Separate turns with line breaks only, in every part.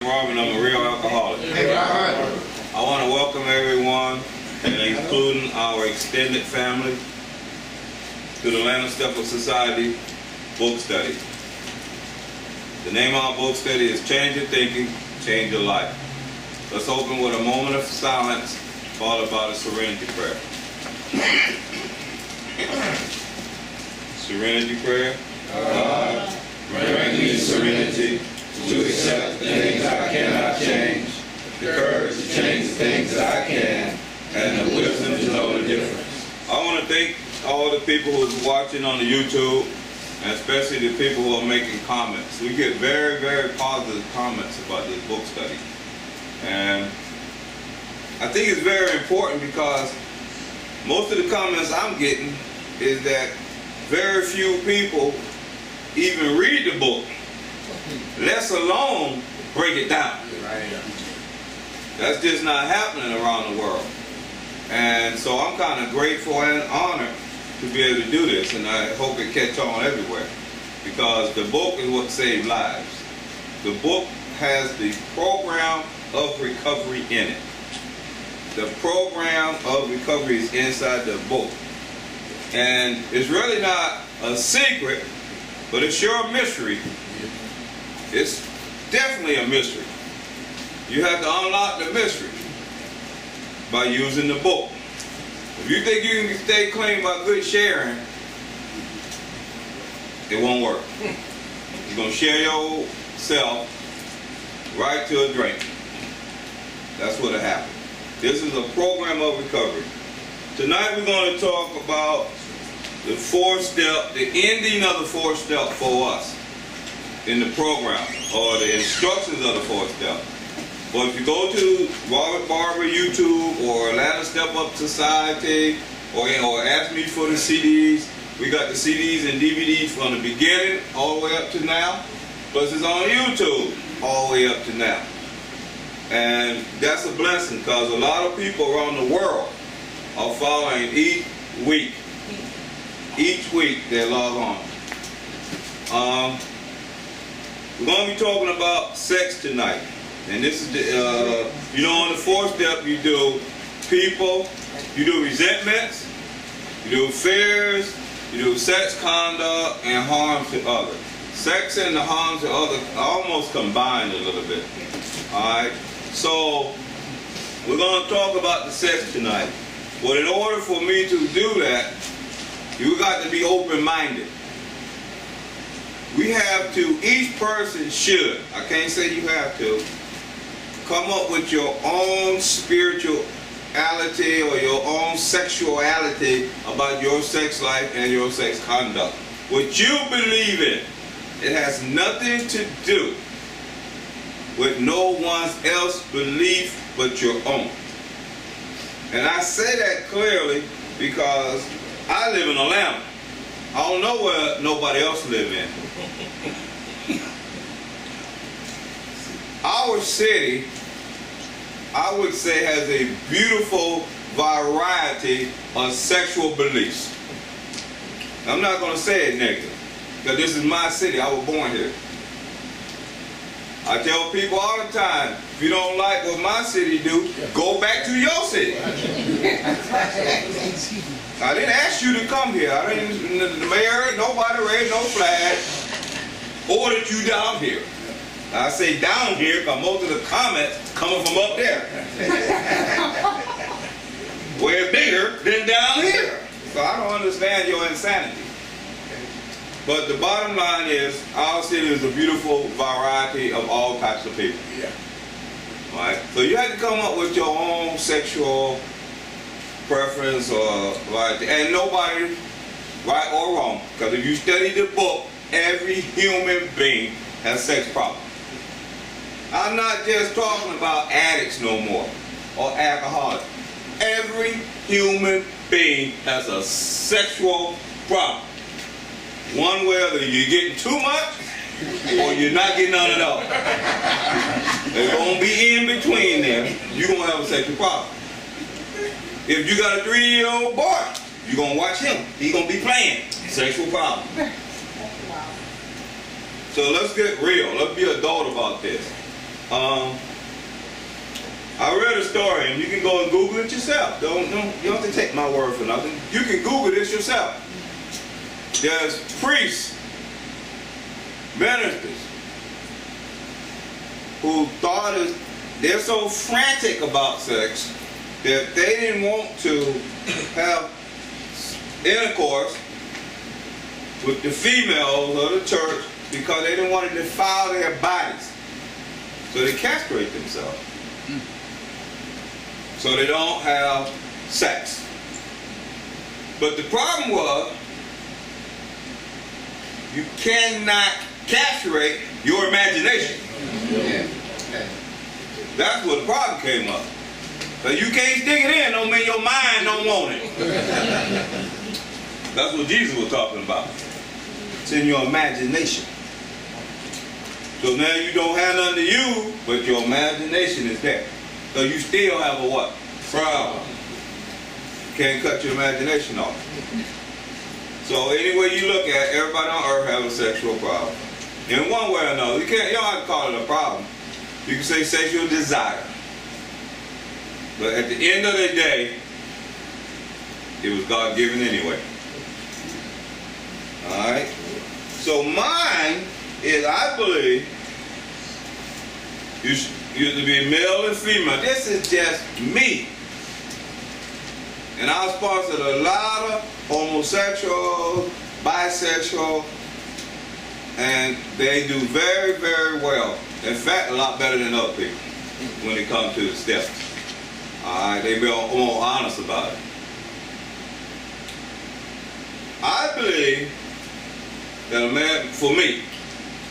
Barber, and I'm a real alcoholic. I want to welcome everyone, including our extended family, to the Atlanta Stepper Society book study. The name of our book study is Change Your Thinking, Change Your Life. Let's open with a moment of silence, followed by the serenity prayer. Serenity prayer.
God, grant me serenity to accept things I cannot change, the courage to change the things I can, and the wisdom to know the difference.
I want to thank all the people who's watching on the YouTube, and especially the people who are making comments. We get very, very positive comments about this book study. And I think it's very important because most of the comments I'm getting is that very few people even read the book, let alone break it down. That's just not happening around the world. And so I'm kind of grateful and honored to be able to do this, and I hope it catch on everywhere, because the book is what saves lives. The book has the program of recovery in it. The program of recovery is inside the book. And it's really not a secret, but it's sure a mystery. It's definitely a mystery. You have to unlock the mystery by using the book. If you think you can stay clean by good sharing, it won't work. You're going to share yourself right to a drink. That's what'll happen. This is a program of recovery. Tonight we're going to talk about the fourth step, the ending of the fourth step for us in the program, or the instructions of the fourth step. But if you go to Barber YouTube or Atlanta Step Up Society, or ask me for the CDs, we got the CDs and DVDs from the beginning all the way up to now. Plus it's on YouTube all the way up to now. And that's a blessing, because a lot of people around the world are following each week. Each week they log on. We're going to be talking about sex tonight. And this is the, you know, on the fourth step you do people, you do resentments, you do fears, you do sex conduct, and harm to others. Sex and the harm to others are almost combined a little bit. Alright? So, we're going to talk about the sex tonight. But in order for me to do that, you got to be open-minded. We have to, each person should, I can't say you have to, come up with your own spirituality or your own sexuality about your sex life and your sex conduct. What you believe in, it has nothing to do with no one else's belief but your own. And I say that clearly because I live in Atlanta. I don't know where nobody else lives in. Our city, I would say, has a beautiful variety of sexual beliefs. I'm not going to say it negative, because this is my city. I was born here. I tell people all the time, if you don't like what my city do, go back to your city. I didn't ask you to come here. I didn't, the mayor, nobody raised no flag, ordered you down here. I say down here because most of the comments coming from up there. Way bigger than down here. So I don't understand your insanity. But the bottom line is, our city is a beautiful variety of all types of people. Yeah. All right? So you have to come up with your own sexual preference or variety. And nobody, right or wrong, because if you study the book, every human being has sex problems. I'm not just talking about addicts no more, or alcoholics. Every human being has a sexual problem. One way or the other, you're getting too much, or you're not getting none at all. There's going to be in between there. You're going to have a sexual problem. If you got a 3-year-old boy, you're going to watch him. He's going to be playing. Sexual problem. So let's get real. Let's be adult about this. I read a story, and you can go and Google it yourself. You don't have to take my word for nothing. You can Google this yourself. There's priests, ministers, who thought they're so frantic about sex that they didn't want to have intercourse with the females of the church because they didn't want to defile their bodies. So they castrate themselves. So they don't have sex. But the problem was, you cannot castrate your imagination. That's what the problem came up. So you can't stick it in, don't mean your mind don't want it. That's what Jesus was talking about. It's in your imagination. So now you don't have nothing to you, but your imagination is there. So you still have a what? Problem. Can't cut your imagination off. So any way you look at it, everybody on earth has a sexual problem. In one way or another. You don't have to call it a problem. You can say sexual desire. But at the end of the day, it was God-given anyway. Alright? So mine is, I believe, you're to be male and female. This is just me. And I sponsored a lot of homosexual, bisexual, and they do very, very well. In fact, a lot better than other people when it comes to the steps. Alright, they be more honest about it. I believe that a man, for me,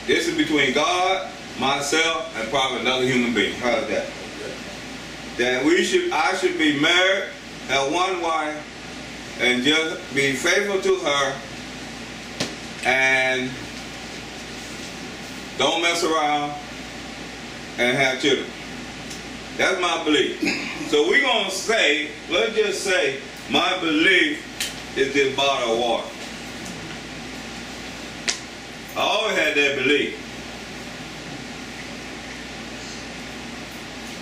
this is between God, myself, and probably another human being. How's that? That I should be married, have one wife, and just be faithful to her, and don't mess around, and have children. That's my belief. So we're going to say, let's just say, my belief is this bottle of water. I always had that belief.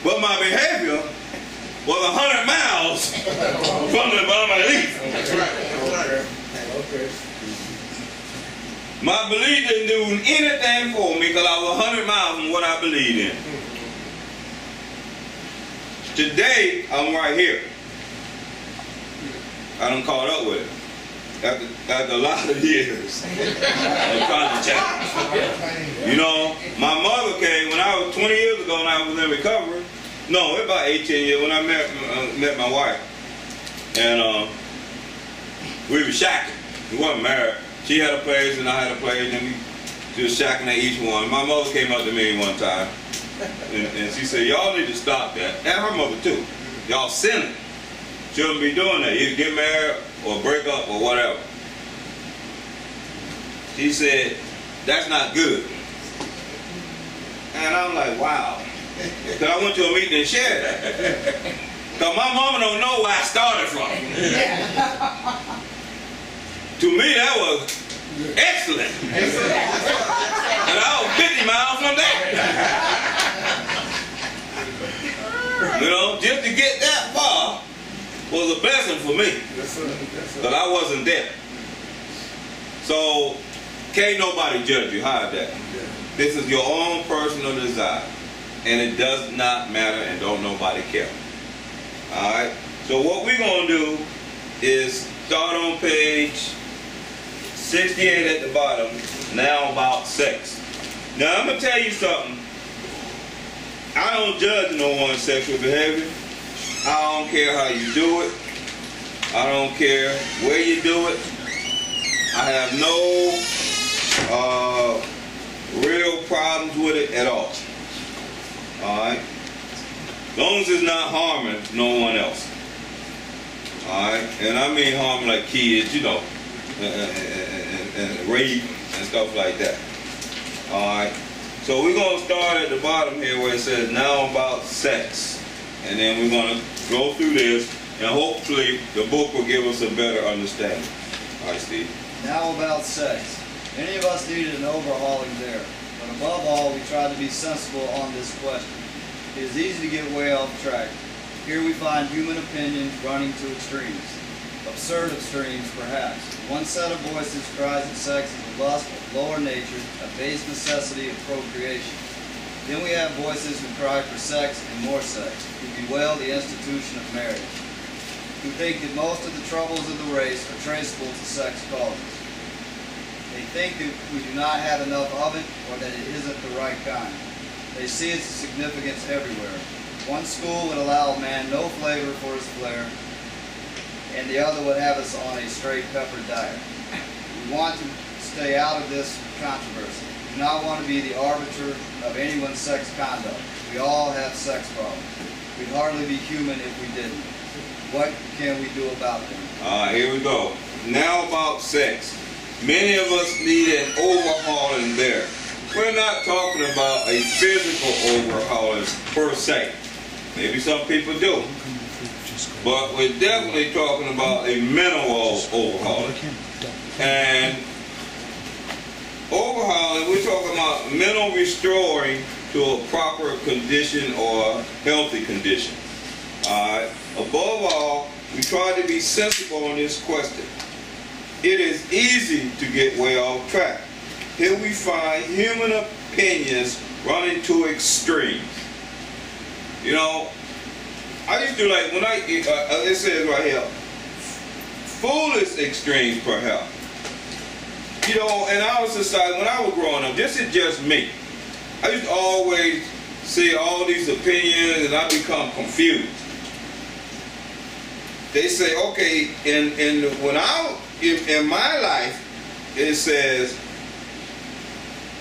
But my behavior was 100 miles from the belief.
Okay.
My belief didn't do anything for me because I was 100 miles from what I believed in. Today, I'm right here. I done caught up with it. After a lot of years of trying to change. You know, my mother came when I was 20 years ago when I was in recovery. No, it was about 18 years when I met my wife. And we were shacking. We weren't married. She had a place and I had a place, and we just shacking at each one. My mother came up to me one time and she said, y'all need to stop that. And her mother too. Y'all sinning. Shouldn't be doing that. Either get married or break up or whatever. She said, that's not good. And I'm like, wow. Because I went to a meeting and shared that. Because my mama don't know where I started from. To me, that was excellent. And I was 50 miles from that. You know, just to get that far was a blessing for me. But I wasn't there. So, can't nobody judge you. How's that? This is your own personal desire. And it does not matter, and don't nobody care. Alright? So what we're going to do is start on page 68 at the bottom, now about sex. Now I'm going to tell you something. I don't judge no one's sexual behavior. I don't care how you do it. I don't care where you do it. I have no real problems with it at all. Alright? As long as it's not harming no one else. Alright? And I mean harming like kids, you know, and rape and stuff like that. Alright? So we're going to start at the bottom here where it says now about sex. And then we're going to go through this, and hopefully the book will give us a better understanding. Alright, Steve.
Now about sex. Many of us needed an overhauling there. But above all, we tried to be sensible on this question. It is easy to get way off track. Here we find human opinions running to extremes. Absurd extremes, perhaps. One set of voices cries that sex is a lust of lower nature, a base necessity of procreation. Then we have voices who cry for sex and more sex, who bewail the institution of marriage, who think that most of the troubles of the race are traceable to sex causes. They think that we do not have enough of it, or that it isn't the right kind. They see its significance everywhere. One school would allow a man no flavor for his flair, and the other would have us on a straight pepper diet. We want to stay out of this controversy. We do not want to be the arbiter of anyone's sex conduct. We all have sex problems. We'd hardly be human if we didn't. What can we do about them?
Here we go. Now about sex. Many of us need an overhauling there. We're not talking about a physical overhauling per se. Maybe some people do. But we're definitely talking about a mental overhauling. And overhauling, we're talking about mental restoring to a proper condition or healthy condition. Above all, we try to be sensible on this question. It is easy to get way off track. Here we find human opinions running to extremes. You know, I used to like, when it says right here, foolish extremes perhaps. You know, in our society, when I was growing up, this is just me. I used to always see all these opinions and I become confused. They say, okay, in my life, it says,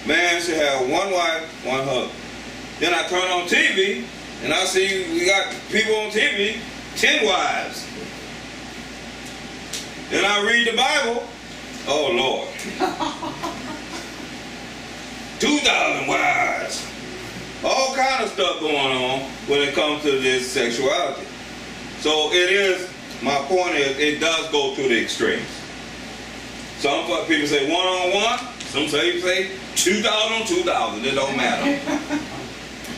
man should have one wife, one husband. Then I turn on TV, and I see we got people on TV, 10 wives. Then I read the Bible, oh Lord. 2,000 wives. All kind of stuff going on when it comes to this sexuality. So it is, my point is, it does go to the extremes. Some people say one-on-one, some say 2,000 on 2,000, it don't matter.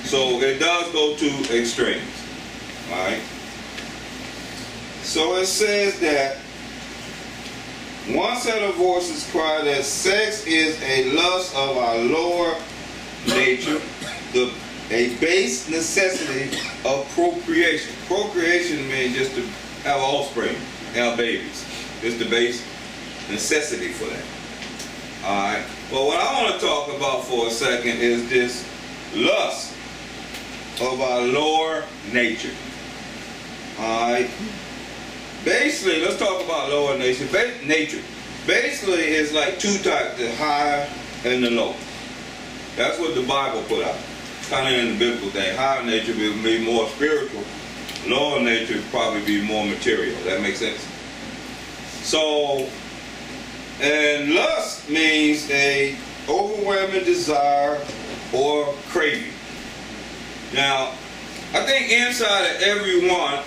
So it does go to extremes, all right? So it says that one set of voices cry that sex is a lust of our lower nature, a base necessity of procreation. Procreation means just to have offspring, have babies. It's the base necessity for that. All right. Well, what I want to talk about for a second is this lust of our lower nature. All right. Basically, let's talk about lower nature. Basically, it's like two types: the higher and the low. That's what the Bible put out. Kind of in the biblical thing. Higher nature will be more spiritual. Lower nature would probably be more material. That makes sense? So, and lust means a overwhelming desire or craving. Now, I think inside of everyone,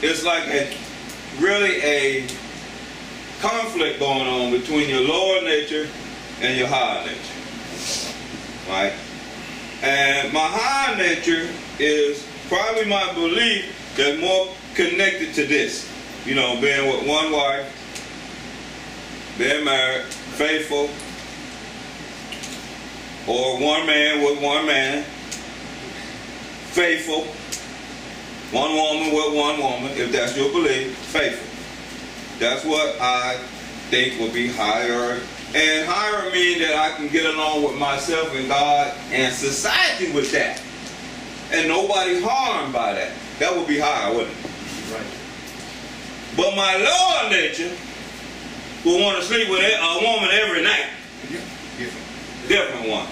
it's like really a conflict going on between your lower nature and your higher nature. Right? And my higher nature is probably my belief that's more connected to this. You know, being with one wife, being married, faithful, or one man with one man, faithful, one woman with one woman, if that's your belief, faithful. That's what I think will be higher. And higher means that I can get along with myself and God and society with that. And nobody's harmed by that. That would be higher, wouldn't it? Right. But my lower nature will want to sleep with a woman every night. Different one.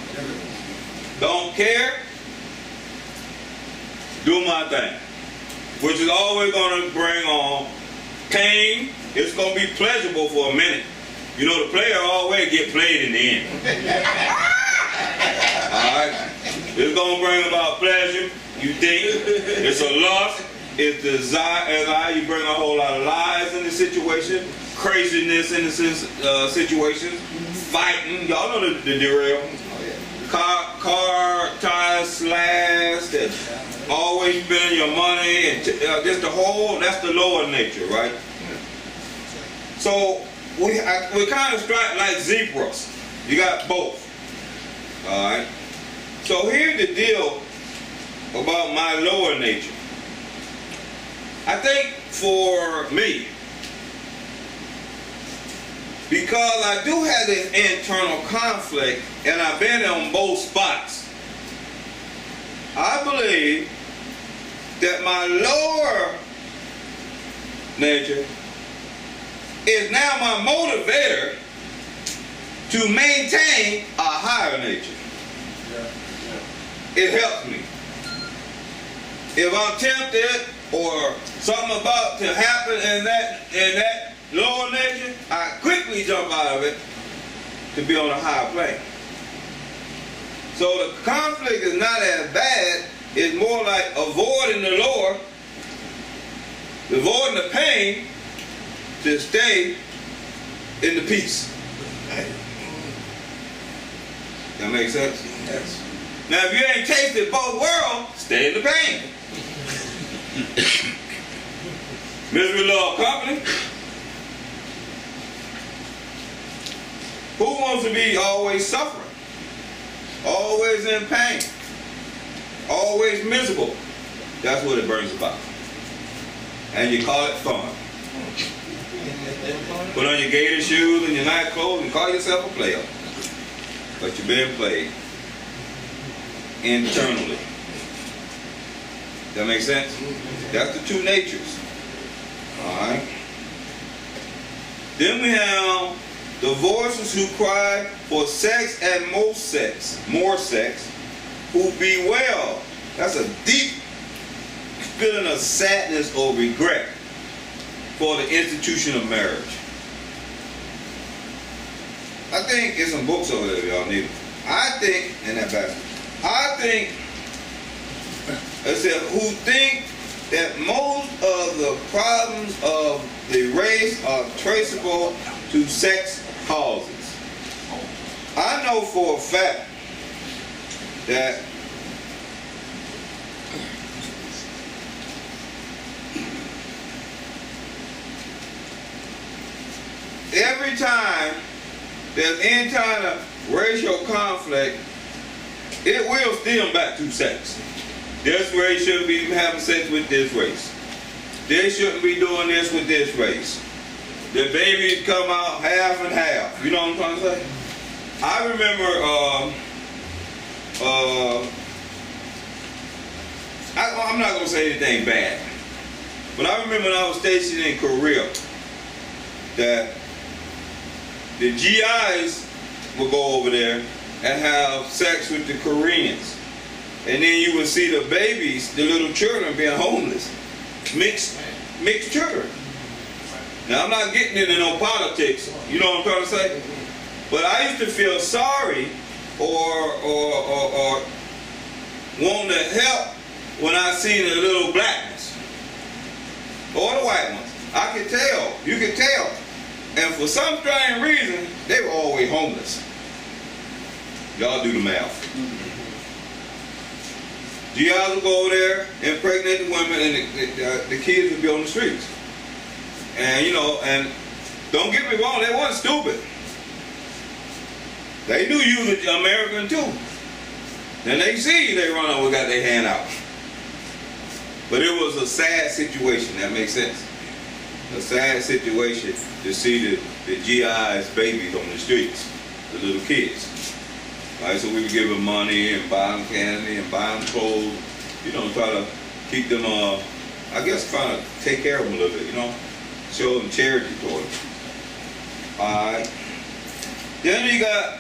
Don't care. Do my thing. Which is always going to bring on pain. It's going to be pleasurable for a minute. You know, the player always get played in the end. Alright? It's going to bring about pleasure. You think it's a lust. It's desire. And you bring a whole lot of lies in the situation. Craziness in the situation. Fighting. Y'all know the derail. car tires slashed, and always spending your money, and just the whole, that's the lower nature, right? So we kind of strike like zebras. You got both. Alright? So here's the deal about my lower nature. I think for me, because I do have this internal conflict and I've been on both spots, I believe that my lower nature is now my motivator to maintain a higher nature. It helps me. If I'm tempted or something about to happen in that lower nature, I quickly jump out of it to be on a higher plane. So the conflict is not as bad. It's more like avoiding the lower, avoiding the pain to stay in the peace. That makes sense?
Yes.
Now if you ain't tasted both worlds, stay in the pain. Misery love company. Who wants to be always suffering? Always in pain? Always miserable? That's what it brings about. And you call it fun. Put on your gator shoes and your night clothes and call yourself a player. But you're being played internally. That makes sense? That's the two natures. Alright? Then we have the voices who cry for sex and more sex, who bewail. That's a deep feeling of sadness or regret for the institution of marriage. I think there's some books over there y'all need. I think, in that basket, I think, I said, who think that most of the problems of the race are traceable to sex causes. I know for a fact that every time there's any kind of racial conflict, it will stem back to sex. This race shouldn't be having sex with this race. They shouldn't be doing this with this race. The babies come out half and half. You know what I'm trying to say? I remember, I'm not going to say anything bad, but I remember when I was stationed in Korea that the GIs would go over there and have sex with the Koreans. And then you would see the babies, the little children being homeless. Mixed children. Now I'm not getting into no politics, you know what I'm trying to say? But I used to feel sorry or wanting to help when I seen the little blackness. Or the white ones. I could tell, you could tell. And for some strange reason, they were always homeless. Y'all do the math. GIs would go over there, impregnate the women, and the kids would be on the streets. And you know, and don't get me wrong, they weren't stupid. They knew you was American too. Then they see they run over, got their hand out. But it was a sad situation, that makes sense. A sad situation to see the GIs babies on the streets, the little kids. Right, so we would give them money and buy them candy and buy them clothes, you know, try to keep them, I guess, trying to take care of them a little bit, you know, show them charity toward them. Alright. Then you got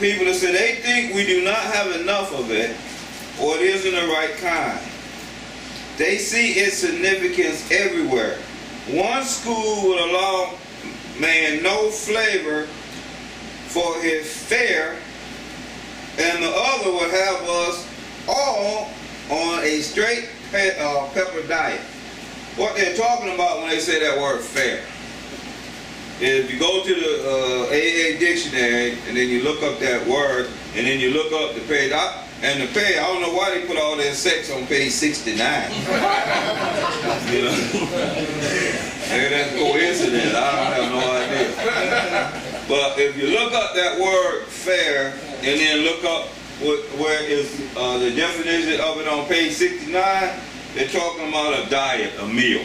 people that say they think we do not have enough of it or it isn't the right kind. They see its significance everywhere. One school would allow man no flavor for his fare, and the other would have us all on a straight pepper diet. What they're talking about when they say that word fair. if you go to the AA dictionary and then you look up that word and then you look up the page, and the page, I don't know why they put all that sex on page 69. You know? Maybe that's coincidence. I don't have no idea. But if you look up that word fair and then look up where is the definition of it on page 69, they're talking about a diet, a meal.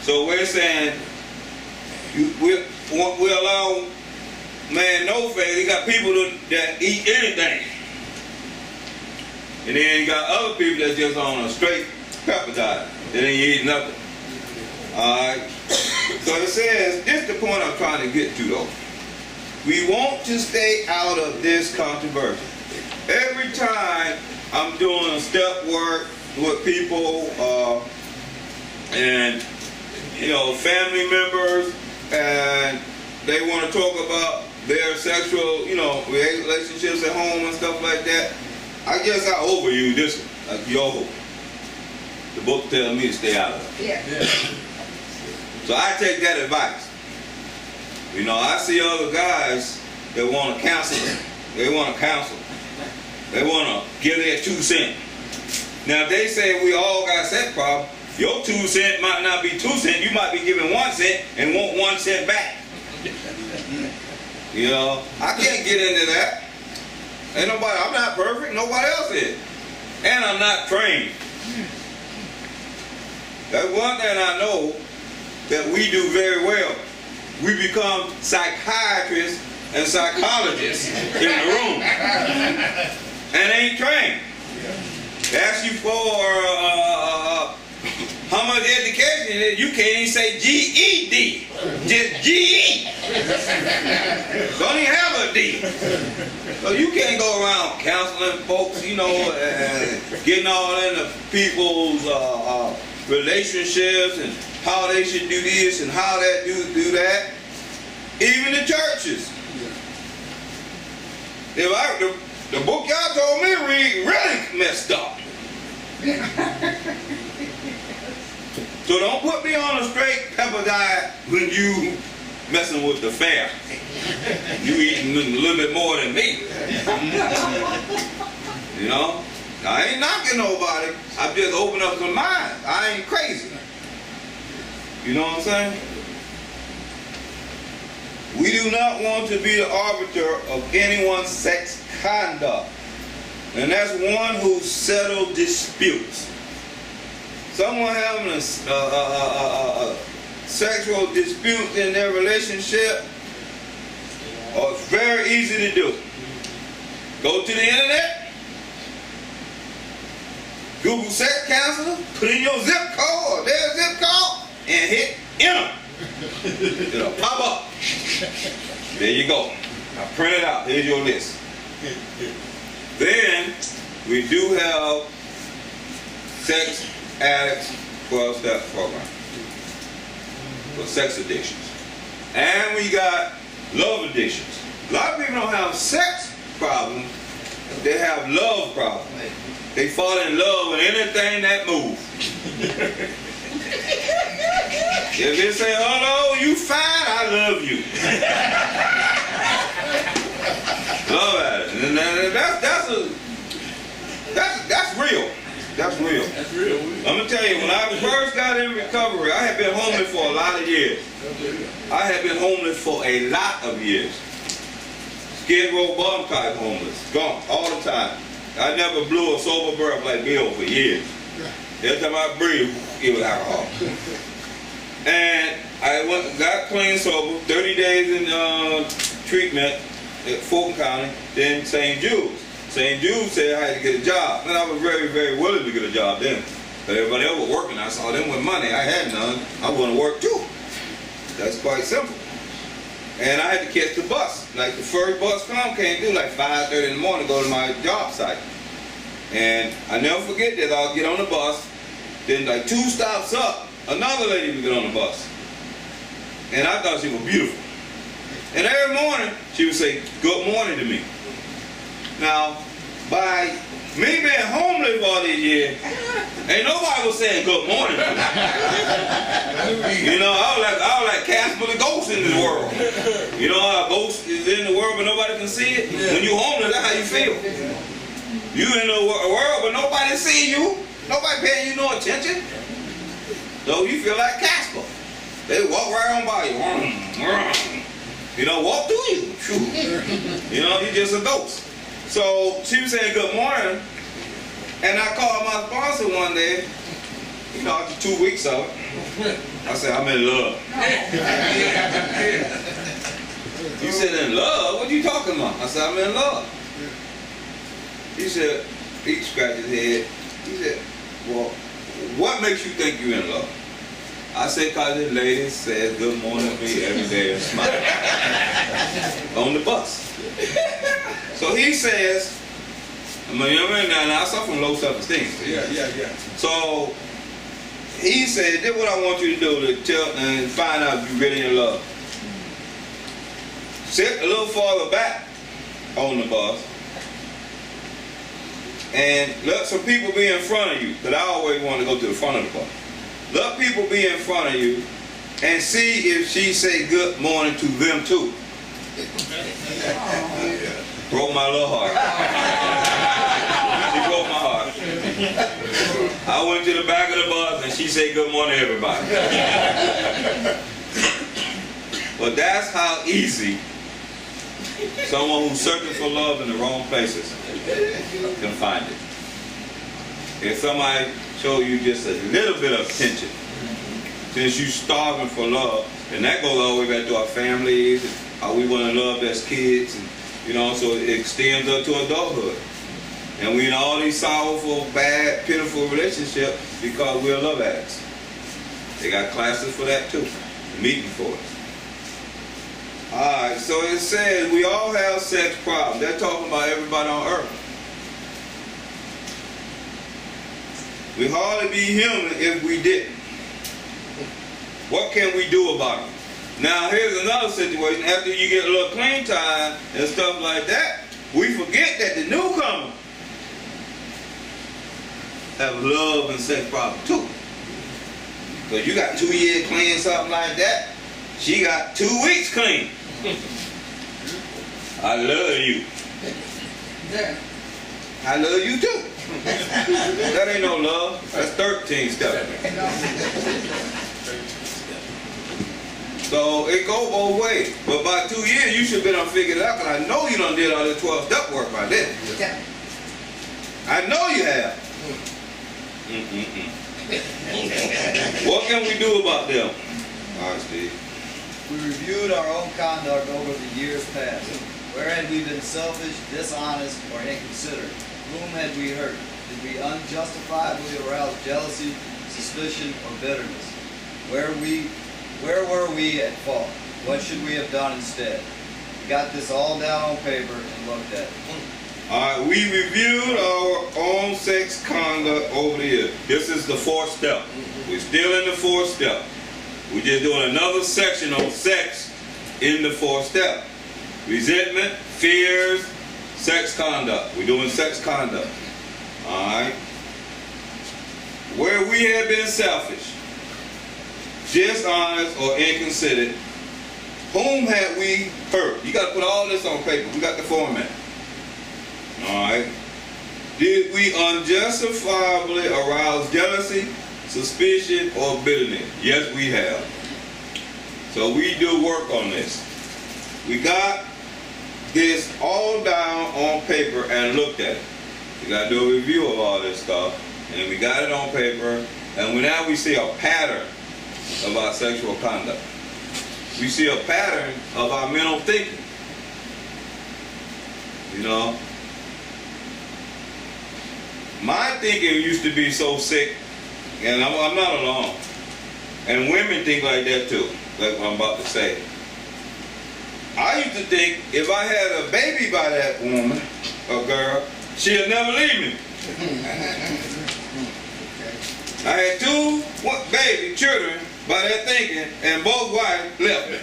So we're saying we allow man no fair. You got people that eat anything. And then you got other people that's just on a straight pepper diet. They ain't eat nothing. Alright. So it says, this is the point I'm trying to get to though. We want to stay out of this controversy. Every time I'm doing step work with people and family members, and they want to talk about their sexual, relationships at home and stuff like that, I guess I overuse this one. Like, the book tells me to stay out of it. Yeah. So I take that advice. I see other guys that want to counsel. They want to counsel. They want to give their 2 cents. Now, if they say we all got sex problem, your 2 cents might not be 2 cents. You might be giving 1 cent and want 1 cent back. I can't get into that. Ain't nobody, I'm not perfect, nobody else is. And I'm not trained. That's one thing I know that we do very well. We become psychiatrists and psychologists in the room. And ain't trained. They ask you for how much education is, you can't even say GED. Just GE. Don't even have a D. So you can't go around counseling folks, and getting all into people's relationships and how they should do this and how that do that. Even the churches. The book y'all told me to read really messed up. So don't put me on a straight pepper diet when you messing with the fair. You eating a little bit more than me. I ain't knocking nobody. I'm just opening up some minds. I ain't crazy. You know what I'm saying? We do not want to be the arbiter of anyone's sex conduct. And that's one who settles disputes. Someone having a sexual dispute in their relationship, it's very easy to do. Go to the internet, Google sex counselor, put in your zip code or their zip code, and hit enter. It'll pop up. There you go. Now print it out. Here's your list. Then we do have sex addicts 12-step program for sex addictions. And we got love addictions. A lot of people don't have sex problems, they have love problems. They fall in love with anything that moves. If they say, hello, you fine, I love you. Love at it. And that's real. That's real. That's real. I'm going to tell you, when I first got in recovery, I had been homeless for a lot of years. I had been homeless for a lot of years. Skid row bum type homeless. Gone all the time. I never blew a sober breath like Bill for years. Every time I breathed, it was alcohol. And I got clean sober, 30 days in treatment at Fulton County, then St. Jude's. St. Jude said I had to get a job. And I was very, very willing to get a job then. But everybody else was working. I saw them with money. I had none. I want to work too. That's quite simple. And I had to catch the bus. Like the first bus came through like 5:30 in the morning to go to my job site. And I never forget that. I'll get on the bus. Then like 2 stops up, another lady would get on the bus. And I thought she was beautiful. And every morning, she would say, good morning to me. Now, by me being homeless all these years, Ain't nobody was saying good morning to me. You know, I was like Casper the ghost in this world. You know how a ghost is in the world but nobody can see it? When you homeless, that's how you feel. You in the world but nobody see you. Nobody paying you no attention. So you feel like Casper. They walk right on by you. You know, walk through you. You know, you're just a ghost. So she was saying good morning. And I called my sponsor one day, you know, after 2 weeks of it. I said, I'm in love. You said, in love? What are you talking about? I said, I'm in love. He said, he scratched his head. He said, well, what makes you think you're in love? I said, because this lady says good morning to me every day and smiles on the bus. So he says, I mean, I suffer from low self-esteem.
Yeah.
So he said, this is what I want you to do to tell and find out if you're really in love. Sit a little farther back on the bus and let some people be in front of you, because I always want to go to the front of the bus. Let people be in front of you and see if she say good morning to them too. Broke my little heart. She broke my heart. I went to the back of the bus and she said good morning everybody. But that's how easy someone who's searching for love in the wrong places can find it. If somebody show you just a little bit of attention, since you're starving for love, and that goes all the way back to our families, and how we want to love as kids, and you know, so it extends up to adulthood. And we in all these sorrowful, bad, pitiful relationships because we're love addicts. They got classes for that too, meeting for it. Alright, so it says we all have sex problems. They're talking about everybody on earth. We hardly be human if we didn't. What can we do about it? Now here's another situation. After you get a little clean time and stuff like that, we forget that the newcomer have love and sex problems too. Because you got 2 years clean, something like that. She got 2 weeks clean. I love you. I love you too. That ain't no love. That's 13 stuff. So it go both ways. But by 2 years, you should have been figured it out, because I know you done did all this 12-step work by then. I know you have. What can we do about them? All right, Steve.
We reviewed our own conduct over the years past. Where had we been selfish, dishonest, or inconsiderate? Whom had we hurt? Did we unjustifiably arouse jealousy, suspicion, or bitterness? Where were we at fault? What should we have done instead? We got this all down on paper and looked at it.
Alright, we reviewed our own sex conduct over the years. This is the 4th step. We're still in the 4th step. We're just doing another section on sex in the 4th step. Resentment, fears, sex conduct. We're doing sex conduct. Alright. Where we have been selfish, dishonest, or inconsiderate, whom had we hurt? You got to put all this on paper. We got the format. Alright. Did we unjustifiably arouse jealousy, suspicion, or bitterness? Yes, we have. So we do work on this. We got this all down on paper and looked at it. We got to do a review of all this stuff. And we got it on paper. And now we see a pattern of our sexual conduct. We see a pattern of our mental thinking. You know? My thinking used to be so sick, and I'm not alone. And women think like that too, like what I'm about to say. I used to think if I had a baby by that woman, a girl, she'll never leave me. I had 2 baby children by that thinking, and both wives left me.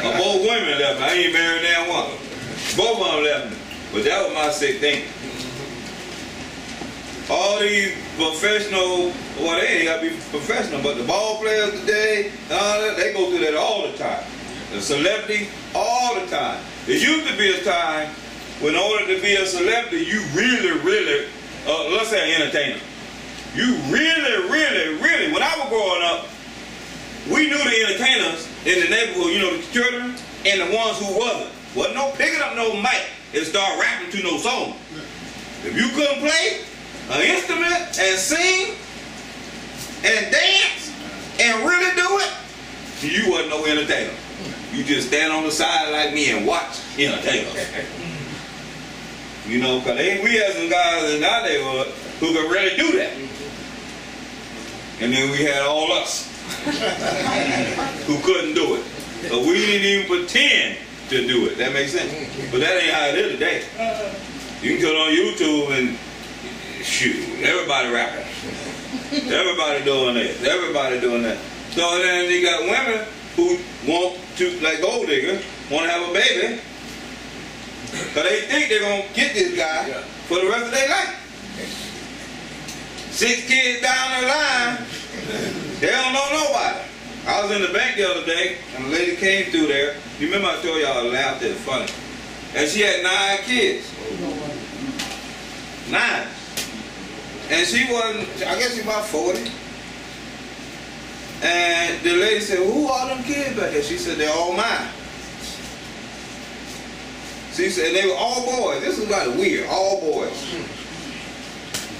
Or both women left me. I ain't married that one. Both of them left me. But that was my sick thinking. all these professional, well, they ain't got to be professional, but the ball players today, they go through that all the time. The celebrity, all the time. There used to be a time when in order to be a celebrity, you really, let's say an entertainer, you really, when I was growing up, we knew the entertainers in the neighborhood, you know, the children, and the ones who wasn't no picking up no mic and start rapping to no song. If you couldn't play an instrument and sing and dance and really do it, you wasn't no entertainer. You just stand on the side like me and watch entertainers. You know, because we had some guys in our neighborhood who could really do that. And then we had all us who couldn't do it. So we didn't even pretend to do it. That makes sense? But that ain't how it is today. You can go on YouTube and shoot, everybody rapping. Everybody doing this. Everybody doing that. So then you got women who want to, like gold diggers, want to have a baby. Because they think they're going to get this guy for the rest of their life. 6 kids down the line, they don't know nobody. I was in the bank the other day, and a lady came through there. You remember I told y'all I laughed at it funny. And she had 9 kids. 9. And she wasn't, I guess she about 40. And the lady said, well, who are them kids back there? She said, they're all mine. She said, they were all boys. This is kind of weird, all boys.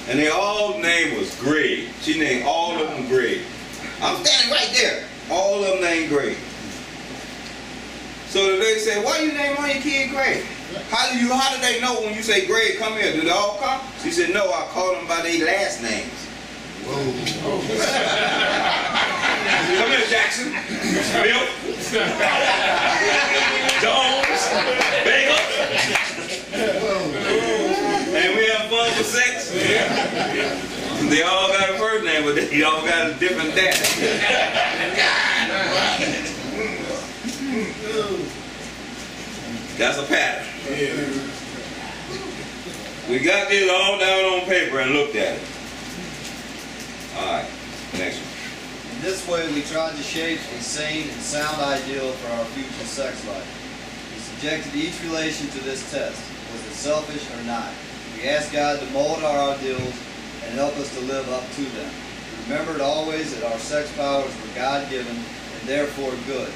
And they all name was Greg. She named all of them Greg. I'm standing right there. All of them named Greg. So the lady said, why you name all your kids Greg? How do they know when you say Greg, come here? Do they all come? She said, no, I call them by their last names. Whoa. Come here, Jackson. Bill. Jones. Bagel. And we have fun with sex. They all got a first name, but they all got a different dad. That's a pattern. We got this all down on paper and looked at it. Alright, next one.
In this way, we tried to shape a sane and sound ideal for our future sex life. We subjected each relation to this test. Was it selfish or not? We asked God to mold our ideals and help us to live up to them. We remembered always that our sex powers were God-given and therefore good,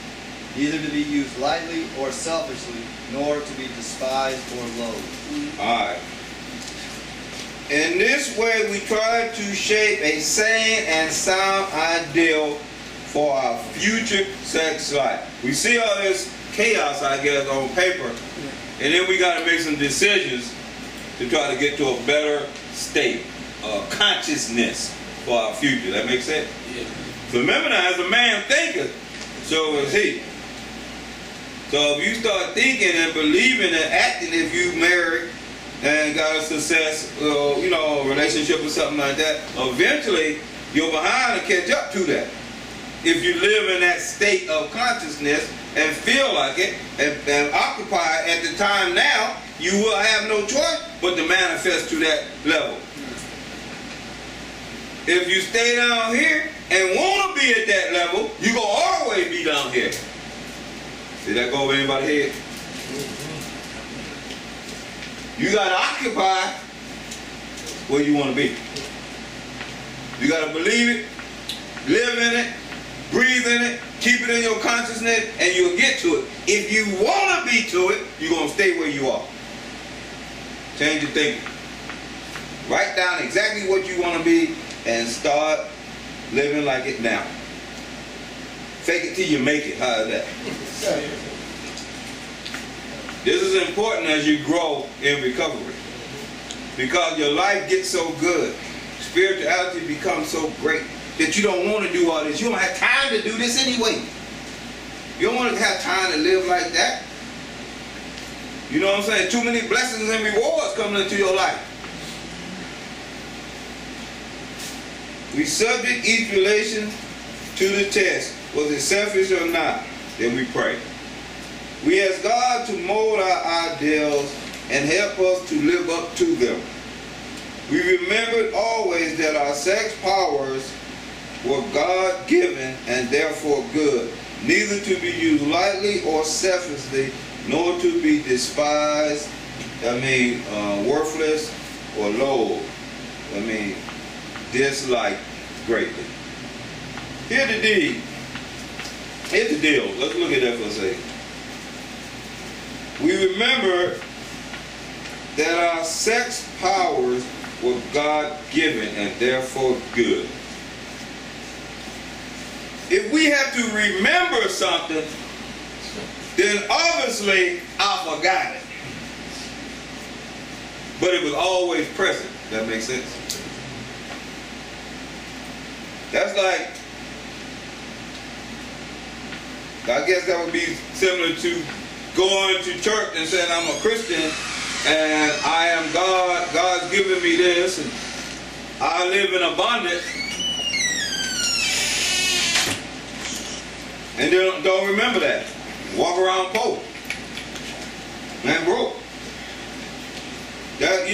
neither to be used lightly or selfishly, nor to be despised or loathed.
Alright. In this way, we try to shape a sane and sound ideal for our future sex life. We see all this chaos, I guess, on paper, and then we got to make some decisions to try to get to a better state of consciousness for our future. That makes sense? Yeah. So remember now, as a man thinketh, so is he. So if you start thinking and believing and acting, if you married and got a success, relationship or something like that, eventually you're behind to catch up to that. If you live in that state of consciousness and feel like it and occupy at the time now, you will have no choice but to manifest to that level. If you stay down here and want to be at that level, you're going to always be down here. Did that go over anybody's head? You got to occupy where you want to be. You got to believe it, live in it, breathe in it, keep it in your consciousness, and you'll get to it. If you want to be to it, you're going to stay where you are. Change your thinking. Write down exactly what you want to be and start living like it now. Fake it till you make it. How is that? This is important as you grow in recovery, because your life gets so good, spirituality becomes so great that you don't want to do all this. You don't have time to do this anyway. You don't want to have time to live like that. You know what I'm saying? Too many blessings and rewards coming into your life. We subject each relation to the test. Was it selfish or not? Then we pray. We ask God to mold our ideals and help us to live up to them. We remembered always that our sex powers were God-given and therefore good, neither to be used lightly or selfishly, nor to be despised, worthless or low, disliked greatly. Here's the deal. Let's look at that for a second. We remember that our sex powers were God-given and therefore good. If we have to remember something, then obviously I forgot it. But it was always present. That makes sense? That's like, I guess that would be similar to going to church and saying I'm a Christian and I am God, God's given me this, and I live in abundance, and then don't remember that. Walk around poor and broke. That,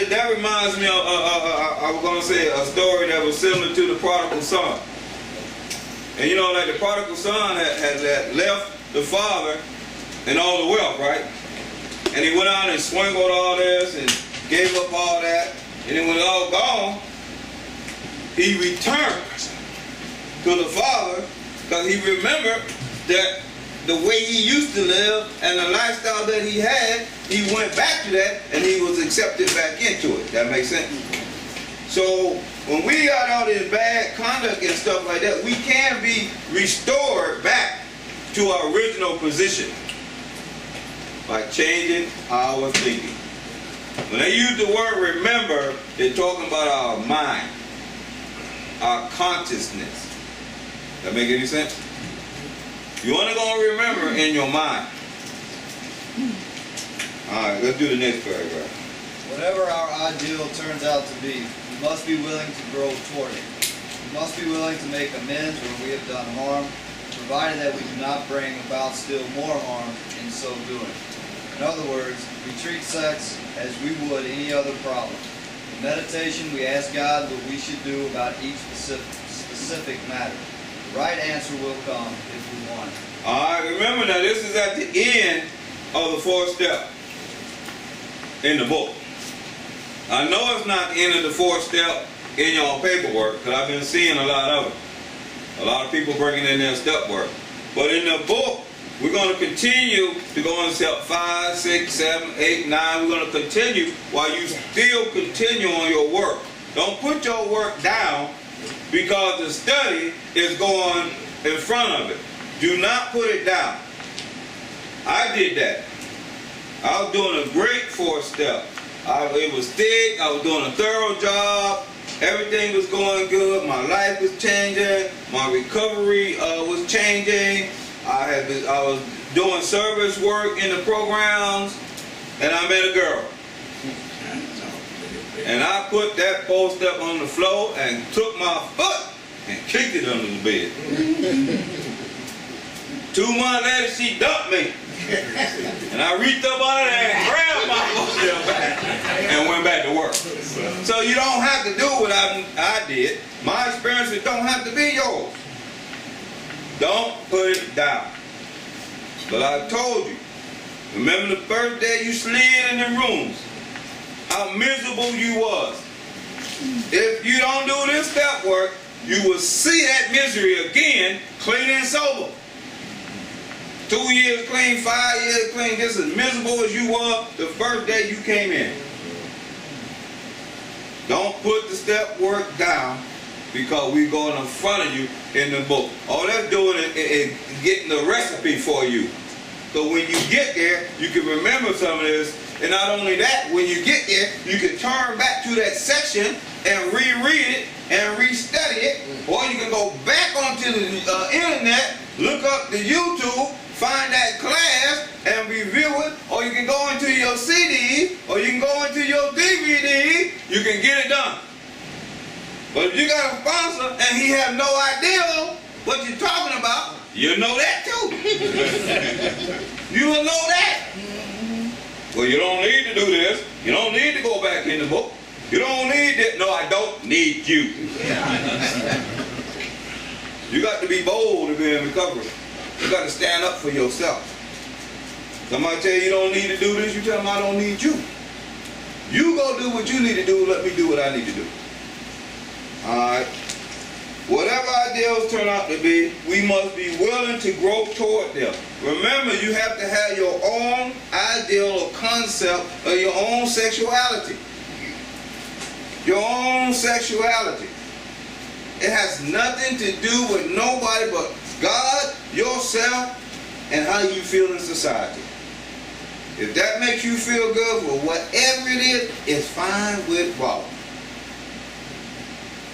that reminds me of, I was going to say a story that was similar to the prodigal son. And like the prodigal son had left the father and all the wealth, right? And he went out and swindled all this and gave up all that. And then when it all gone, he returned to the father because he remembered that the way he used to live and the lifestyle that he had, he went back to that and he was accepted back into it. That makes sense? So when we got all this bad conduct and stuff like that, we can be restored back to our original position by changing our thinking. When they use the word remember, they're talking about our mind, our consciousness. That make any sense? You're only going to remember in your mind. Alright, let's do the next paragraph.
Whatever our ideal turns out to be, we must be willing to grow toward it. We must be willing to make amends where we have done harm, provided that we do not bring about still more harm in so doing. In other words, we treat sex as we would any other problem. In meditation, we ask God what we should do about each specific matter. The right answer will come if we want it.
Alright, remember now this is at the end of the fourth step in the book. I know it's not the end of the fourth step in your paperwork because I've been seeing a lot of it. A lot of people bringing in their step work. But in the book, we're going to continue to go on step 5, 6, 7, 8, 9. We're going to continue while you still continue on your work. Don't put your work down because the study is going in front of it. Do not put it down. I did that. I was doing a great fourth step. It was thick. I was doing a thorough job. Everything was going good. My life was changing. My recovery was changing. I was doing service work in the programs, and I met a girl. And I put that fourth step on the floor and took my foot and kicked it under the bed. 2 months later, she dumped me. And I reached up under there and grabbed my foot back and went back to work. So you don't have to do what I did. My experiences don't have to be yours. Don't put it down. But I told you, remember the first day you slid in the rooms, how miserable you was. If you don't do this step work, you will see that misery again, clean and sober. 2 years clean, 5 years clean, just as miserable as you were the first day you came in. Don't put the step work down because we're going in front of you in the book. All that's doing is getting the recipe for you. So when you get there, you can remember some of this. And not only that, when you get there, you can turn back to that section and reread it and restudy it. Or you can go back onto the internet, look up the YouTube, find that class and review it, or you can go into your CD, or you can go into your DVD, you can get it done. But if you got a sponsor and he has no idea what you're talking about, you'll know that too. You will know that. Well, you don't need to do this. You don't need to go back in the book. You don't need that. No, I don't need you. You got to be bold to be in recovery. You got to stand up for yourself. Somebody tell you don't need to do this, you tell them I don't need you. You go do what you need to do, let me do what I need to do. Alright? Whatever ideals turn out to be, we must be willing to grow toward them. Remember, you have to have your own ideal or concept of your own sexuality. Your own sexuality. It has nothing to do with nobody but God, yourself, and how you feel in society. If that makes you feel good for whatever it is, it's fine with Robert.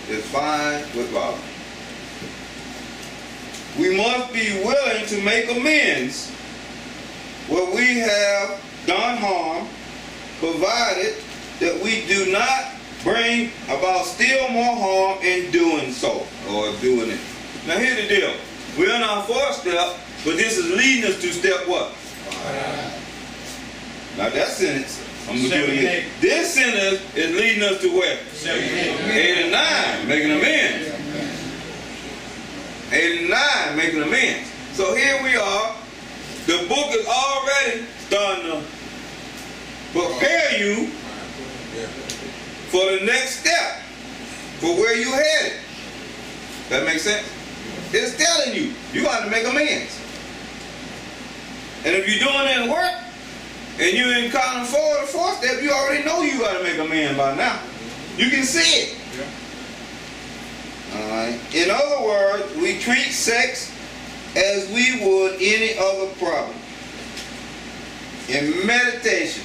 It's fine with Robert. We must be willing to make amends where we have done harm, provided that we do not bring about still more harm in doing so, or doing it. Now here's the deal. We're in our fourth step, but this is leading us to step what? Now that sentence, I'm going to do it again. This sentence is leading us to where? 8 and 9, making amends. 8 and 9, making amends. So here we are. The book is already starting to prepare you for the next step, for where you headed. That makes sense? It's telling you, you got to make amends. And if you're doing that work, and you in column 4 or the 4th step, you already know you got to make amends by now. You can see it. Alright. In other words, we treat sex as we would any other problem. In meditation,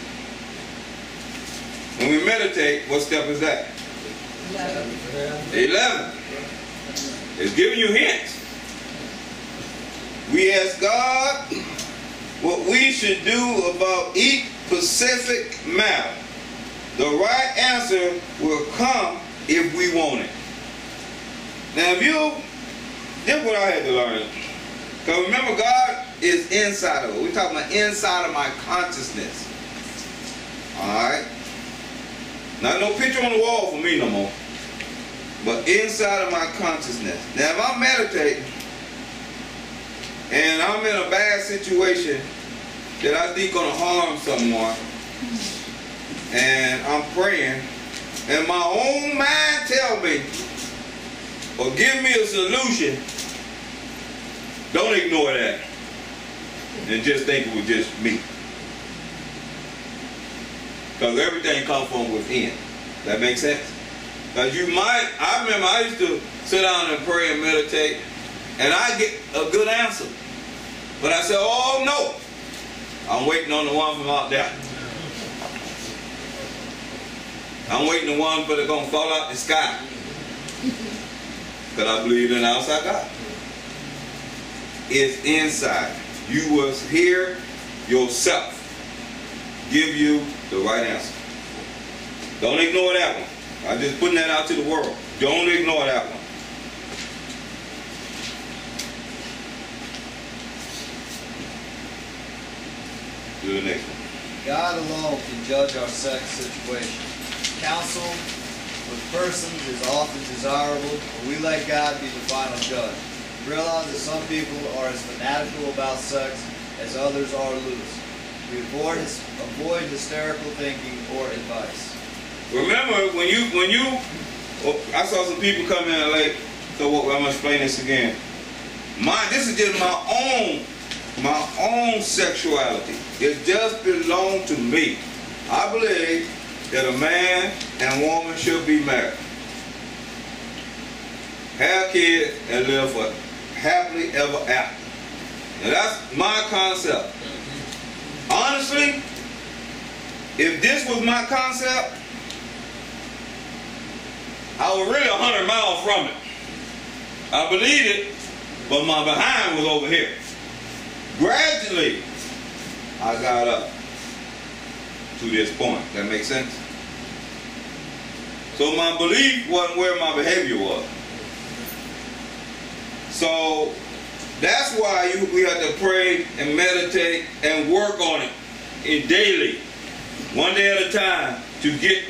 when we meditate, what step is that? 11. It's giving you hints. We ask God what we should do about each specific matter. The right answer will come if we want it. Now this is what I had to learn. Because remember, God is inside of it. We're talking about inside of my consciousness. Alright? Not no picture on the wall for me no more. But inside of my consciousness. Now if I'm meditating, and I'm in a bad situation that I think gonna harm someone, and I'm praying, and my own mind tell me, or give me a solution, don't ignore that, and just think it was just me. Because everything comes from within. That makes sense? Because I remember I used to sit down and pray and meditate, and I get a good answer. But I said, oh no, I'm waiting on the one from out there. I'm waiting on the one that's going to fall out the sky. Because I believe in outside God. It's inside. You was here yourself. Give you the right answer. Don't ignore that one. I'm just putting that out to the world. Don't ignore that one. Do the next one.
God alone can judge our sex situation. Counsel with persons is often desirable, but we let God be the final judge. Realize that some people are as fanatical about sex as others are loose. We avoid hysterical thinking or advice.
Remember, I saw some people come in late, so I'm going to explain this again. This is just my own sexuality. It just belongs to me. I believe that a man and woman should be married, have kids, and live for happily ever after. Now that's my concept. Honestly, if this was my concept, I was really 100 miles from it. I believed it, but my behind was over here. Gradually, I got up to this point. That makes sense? So my belief wasn't where my behavior was. So that's why we have to pray and meditate and work on it daily, one day at a time, to get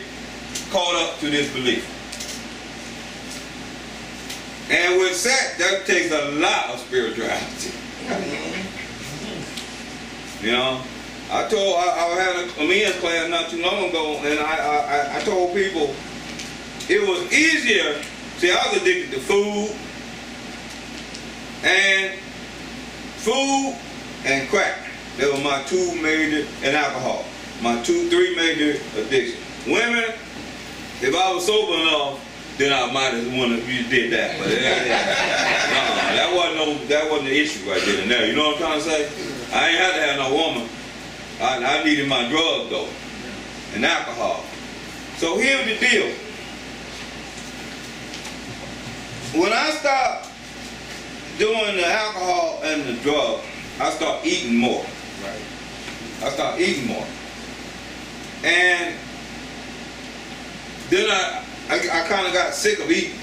caught up to this belief. And with sex, that takes a lot of spirituality. You know, I had a men's class not too long ago, and I told people it was easier. See, I was addicted to food and crack. They were my two major, and alcohol. My three major addictions. Women, if I was sober enough, then I might have wanted you did that. But that wasn't the issue right then and there. You know what I'm trying to say? I ain't had to have no woman. I needed my drugs though, and alcohol. So here's the deal. When I stopped doing the alcohol and the drugs, I started eating more.
Right.
I started eating more. And then I kind of got sick of eating.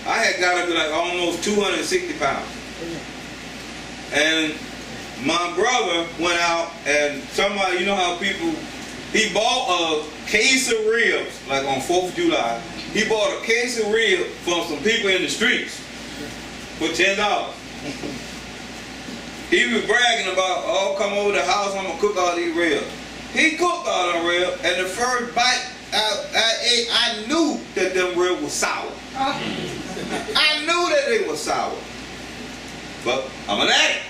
I had got up to like almost 260 pounds. And my brother went out and somebody, you know how people, he bought a case of ribs, like on 4th of July. He bought a case of ribs from some people in the streets for $10. He was bragging about, oh, come over to the house, I'm going to cook all these ribs. He cooked all them ribs, and the first bite I ate, I knew that them ribs were sour. I knew that they were sour. But I'm an addict.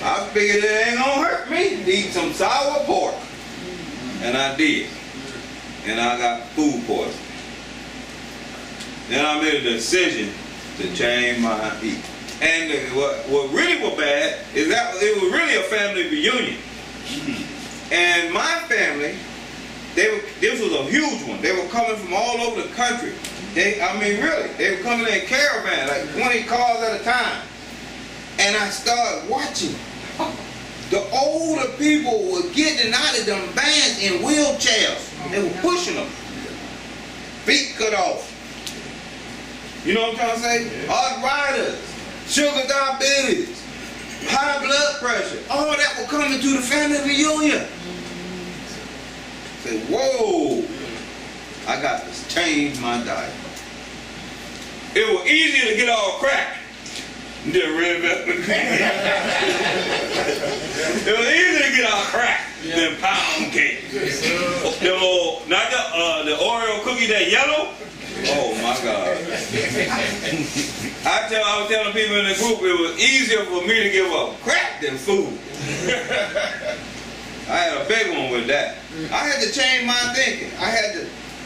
I figured it ain't going to hurt me to eat some sour pork. And I did. And I got food poisoning. Then I made a decision to change my eating. And what really was bad is that it was really a family reunion. And my family, this was a huge one. They were coming from all over the country. They were coming in caravan, like 20 cars at a time. And I started watching. The older people were getting out of them vans in wheelchairs. They were pushing them. Feet cut off. You know what I'm trying to say? Yeah. Arthritis, sugar diabetes, high blood pressure. All that were coming to the family reunion. Say, whoa, I got to change my diet. It was easier to get all crack. It was easier to get all crack than pound cake. Not the Oreo cookie that yellow. Oh my God. I was telling people in the group it was easier for me to give up crack than food. I had a big one with that. I had to change my thinking. I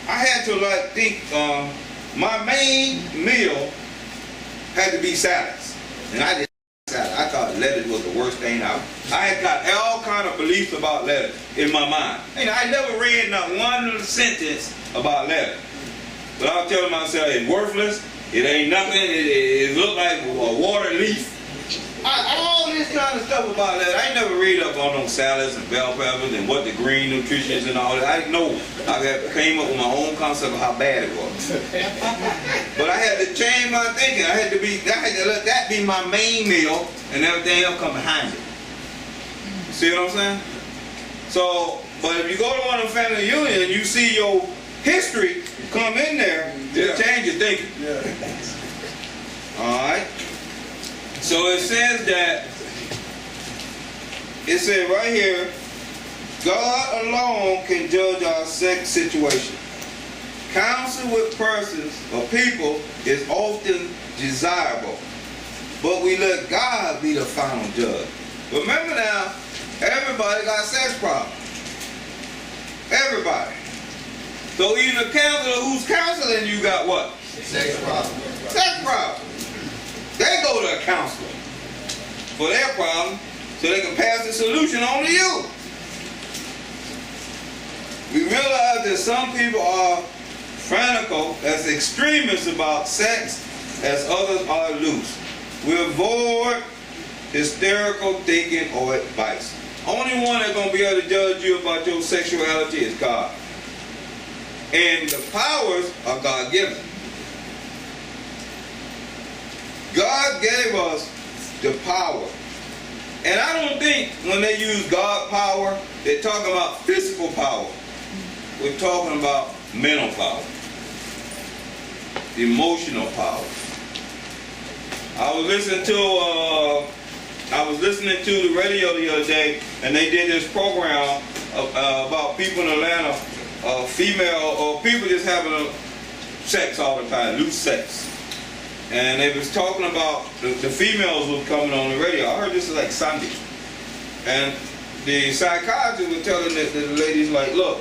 had to like think my main meal had to be salads. And I didn't salad. I thought lettuce was the worst thing out. I had got all kind of beliefs about lettuce in my mind. And I never read not one little sentence about lettuce. But I was telling myself it's worthless, it ain't nothing, it looked like a water leaf. All this kind of stuff about lettuce. I ain't never read up on those salads and bell peppers and what the green nutrition is and all that. I didn't know. I came up with my own concept of how bad it was. But I had to change my thinking. I had to let that be my main meal and everything else come behind it. See what I'm saying? So, but if you go to one of the family reunions and you see your history come in there, it'll change your thinking. Yeah. Alright? So it says right here, God alone can judge our sex situation. Counsel with persons or people is often desirable, but we let God be the final judge. Remember now, everybody got sex problems. Everybody. So even the counselor who's counseling you got what?
Sex problem.
Sex problem. They go to a counselor for their problem so they can pass the solution on to you. We realize that some people are fanatical, as extremists about sex, as others are loose. We avoid hysterical thinking or advice. Only one that's going to be able to judge you about your sexuality is God. And the powers are God-given. God gave us the power. And I don't think when they use God power, they're talking about physical power. we're talking about mental power, emotional power. I was listening to the radio the other day, and they did this program about people in Atlanta, female or people just having sex all the time, loose sex. And they was talking about the females was coming on the radio. I heard this is like Sunday. And the psychiatrist was telling the ladies, like, look,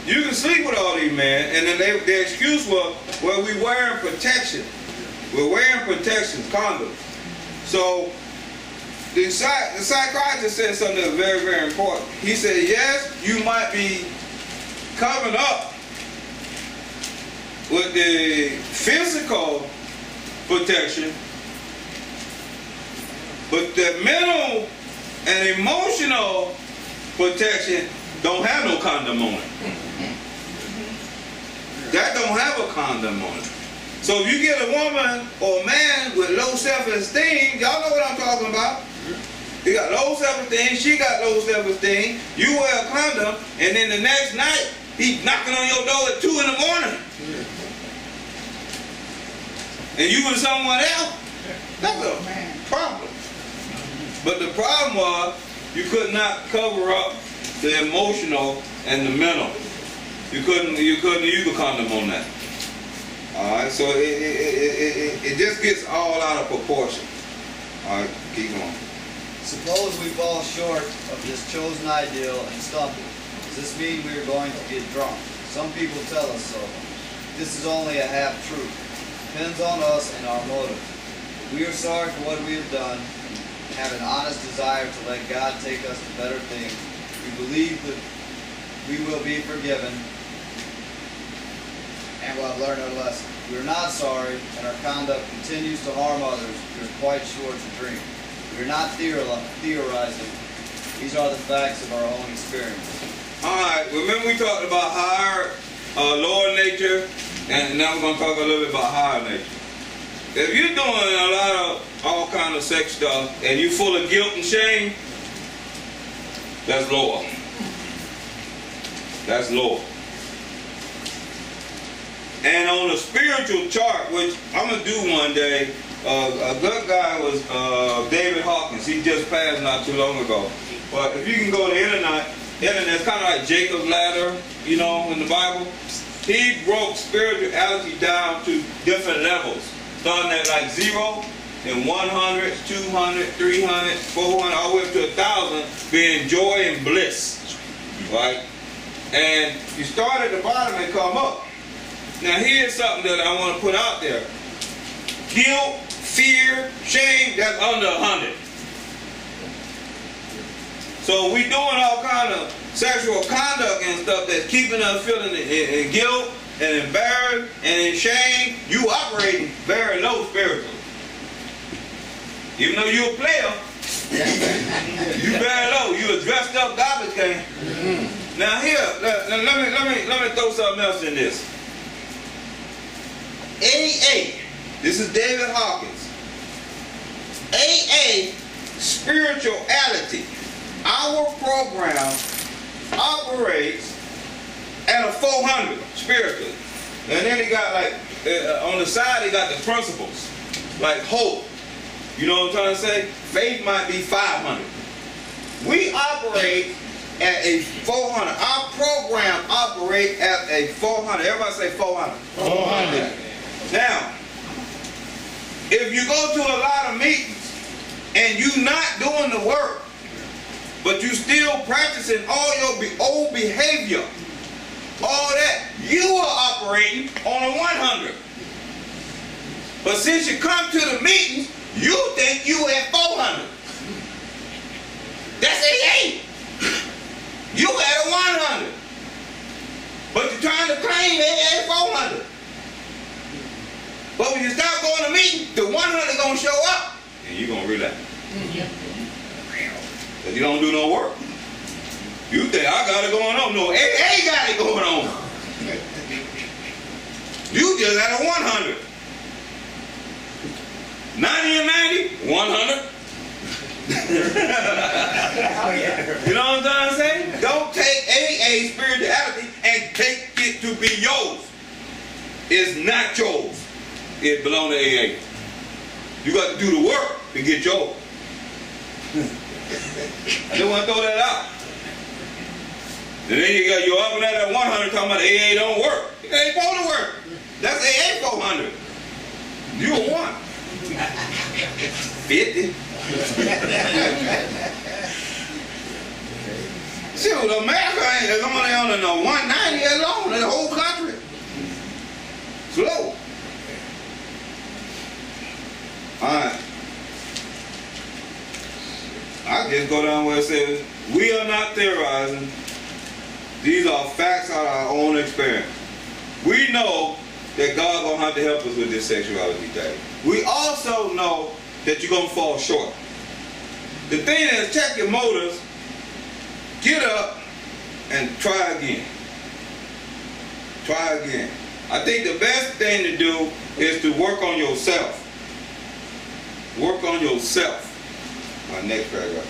you can sleep with all these men, and then their excuse was, well, we wearing protection. We're wearing protection, condoms. So the psychiatrist said something that was very, very important. He said, yes, you might be covering up with the physical protection, but the mental and emotional protection don't have no condom on it. That don't have a condom on it. So if you get a woman or a man with low self-esteem, y'all know what I'm talking about. He got low self-esteem, she got low self-esteem, you wear a condom, and then the next night, he's knocking on your door at 2 in the morning. And you with someone else, that's a problem. But the problem was, you could not cover up the emotional and the mental. You couldn't use a condom on that. Alright, so it just gets all out of proportion. Alright, keep going.
Suppose we fall short of this chosen ideal and stumble. Does this mean we are going to get drunk? Some people tell us so. This is only a half-truth. Depends on us and our motive. We are sorry for what we have done and have an honest desire to let God take us to better things. We believe that we will be forgiven and will have learned our lesson. We are not sorry, and our conduct continues to harm others. We are quite sure it's a dream. We are not theorizing. These are the facts of our own experience.
Alright, remember we talked about higher, lower nature, and now we're going to talk a little bit about higher nature. If you're doing a lot of all kind of sex stuff and you're full of guilt and shame, that's lower. That's lower. And on the spiritual chart, which I'm going to do one day, a good guy was David Hawkins. He just passed not too long ago. But if you can go to the internet, it's kind of like Jacob's ladder, you know, in the Bible. He broke spirituality down to different levels, starting at like 0 and 100, 200, 300, 400, all the way up to 1,000, being joy and bliss, right? And you start at the bottom and come up. Now here's something that I want to put out there. Guilt, fear, shame, that's under 100. So we doing all kind of sexual conduct and stuff that's keeping us feeling in guilt and embarrassed and in shame. You operating very low spiritually. Even though you're a player, you very low. You a dressed up garbage can. Now here, let me throw something else in this. AA. This is David Hawkins. AA, spirituality. Our program operates at a 400 spiritually. And then he got like, on the side he got the principles. Like hope. You know what I'm trying to say? Faith might be 500. We operate at a 400. Our program operates at a 400. Everybody say 400.
400.
Now, if you go to a lot of meetings and you're not doing the work, but you still practicing all your old behavior, all that, you are operating on a 100. But since you come to the meetings, you think you at 400. That's AA. You at a 100. But you're trying to claim it at 400. But when you start going to meeting, the 100 gonna show up, and you're gonna relax. Because you don't do no work. You think I got it going on. No, AA got it going on. You just at a 100. 90 and 90, 100. You know what I'm trying to say? Don't take AA AA spirituality and take it to be yours. It's not yours. It belongs to AA. You got to do the work to get yours. I just want to throw that out. And then you got you up and at that 100 talking about AA don't work. It ain't supposed to work. That's AA 400. You a 1. 50. Shoot, America is only on the 190 alone in the whole country. Slow. Alright. I just go down where it says, we are not theorizing. These are facts out of our own experience. We know that God gonna have to help us with this sexuality thing. We also know that you're gonna fall short. The thing is, check your motives, get up, and try again. Try again. I think the best thing to do is to work on yourself. Work on yourself. My next paragraph.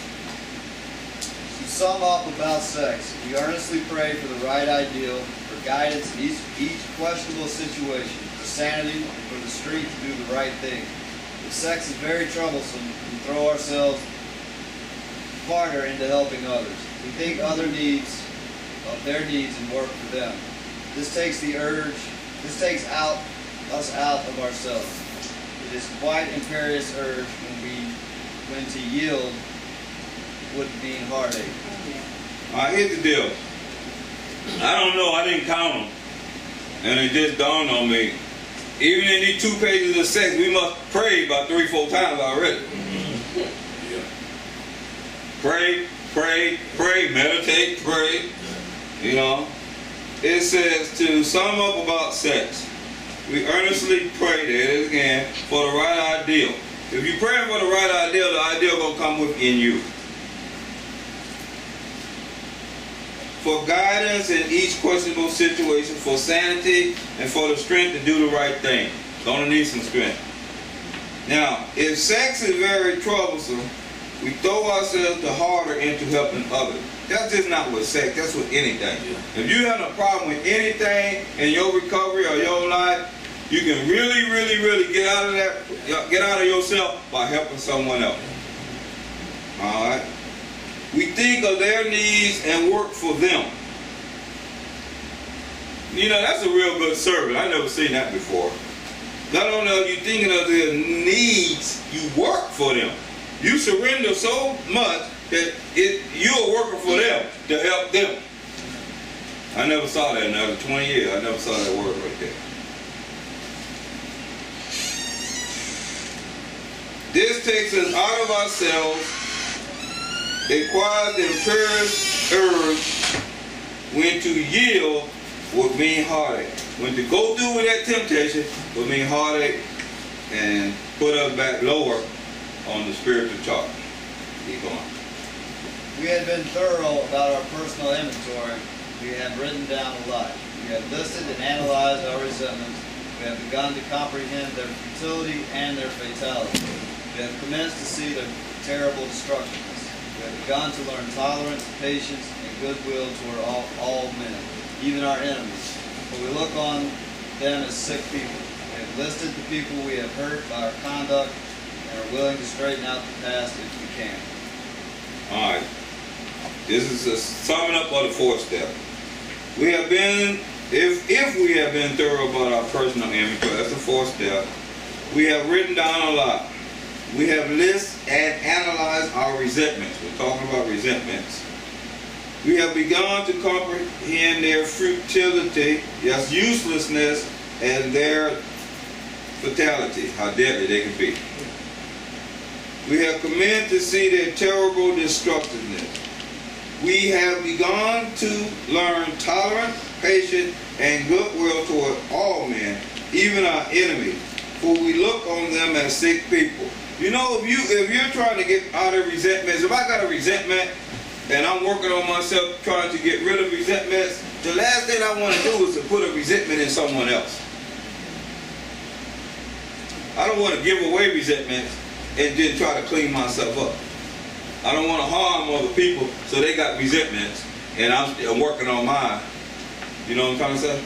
To sum up about sex, we earnestly pray for the right ideal, for guidance in each questionable situation, for sanity, and for the strength to do the right thing. If sex is very troublesome, we throw ourselves harder into helping others. We think of their needs and work for them. This takes us out of ourselves. It is quite imperious urge when to yield would mean heartache.
Here's the deal. I don't know, I didn't count them. And it just dawned on me. Even in these 2 pages of sex, we must pray about 3-4 times already. Pray, pray, pray, meditate, pray. You know. It says to sum up about sex. We earnestly pray, there it is again, for the right ideal. If you're praying for the right ideal, the ideal gonna come within you. For guidance in each questionable situation, for sanity, and for the strength to do the right thing. Gonna need some strength. Now, if sex is very troublesome, we throw ourselves the harder into helping others. That's just not with sex, that's with anything. If you have a problem with anything in your recovery or your life, you can really, really, really get out of that, get out of yourself by helping someone else. Alright? We think of their needs and work for them. You know, that's a real good service. I've never seen that before. Not only are you thinking of their needs, you work for them. You surrender so much that you're working for them to help them. I never saw that in another 20 years. I never saw that word right there. This takes us out of ourselves. It requires the imperious urge when to yield would mean heartache. When to go through with that temptation would mean heartache and put us back lower on the spiritual chart. Keep going.
We had been thorough about our personal inventory. We have written down a lot. We have listed and analyzed our resentments. We have begun to comprehend their futility and their fatality. We have commenced to see their terrible destructiveness. We have begun to learn tolerance, patience, and goodwill toward all men, even our enemies. For we look on them as sick people. We have listed the people we have hurt by our conduct and are willing to straighten out the past if we can.
All right. This is a summing up of the 4th step. We have been, if we have been thorough about our personal inventory, that's the 4th step. We have written down a lot. We have listed and analyzed our resentments. We're talking about resentments. We have begun to comprehend their futility, yes, uselessness, and their fatality, how deadly they can be. We have commenced to see their terrible destructiveness. We have begun to learn tolerance, patience, and goodwill toward all men, even our enemies, for we look on them as sick people. You know, if you're trying to get out of resentments, if I got a resentment and I'm working on myself trying to get rid of resentments, the last thing I want to do is to put a resentment in someone else. I don't want to give away resentments and then try to clean myself up. I don't want to harm other people so they got resentments and I'm still working on mine. You know what I'm trying to say?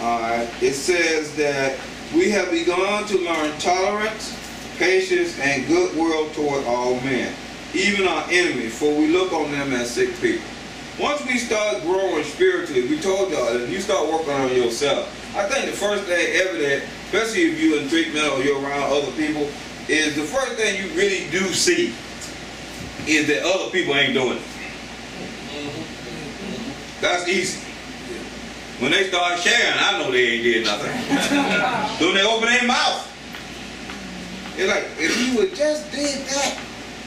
Alright, it says that we have begun to learn tolerance, patience, and goodwill toward all men, even our enemies, for we look on them as sick people. Once we start growing spiritually, we told y'all that you start working on yourself. I think the first thing evident, especially if you're in treatment or you're around other people, is the first thing you really do see is that other people ain't doing it. That's easy. When they start sharing, I know they ain't did nothing. Then they open their mouth. It's like, if you would just did that,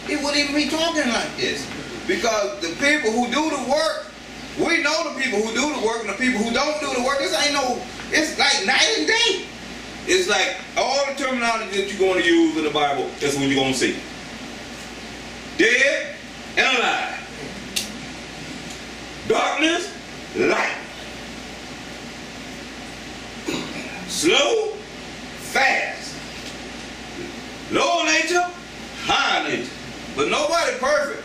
it wouldn't even be talking like this. Because the people who do the work, we know the people who do the work and the people who don't do the work. This ain't no, it's like night and day. It's like all the terminology that you're going to use in the Bible, that's what you're going to see. Dead and alive. Darkness, light. Slow, fast. Low nature, high nature. But nobody perfect.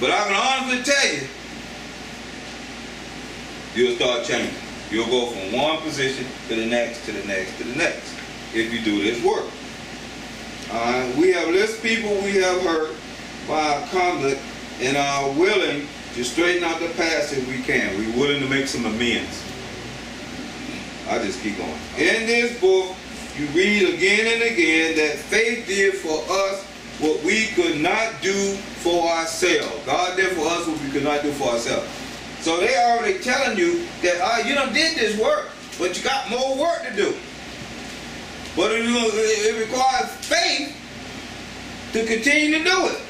But I can honestly tell you, you'll start changing. You'll go from one position to the next, to the next, to the next, if you do this work. We have less people we have hurt by our conduct and are willing to straighten out the past if we can. We're willing to make some amends. I just keep going. In this book, you read again and again that faith did for us what we could not do for ourselves. God did for us what we could not do for ourselves. So they already telling you that you done did this work, but you got more work to do. But it requires faith to continue to do it.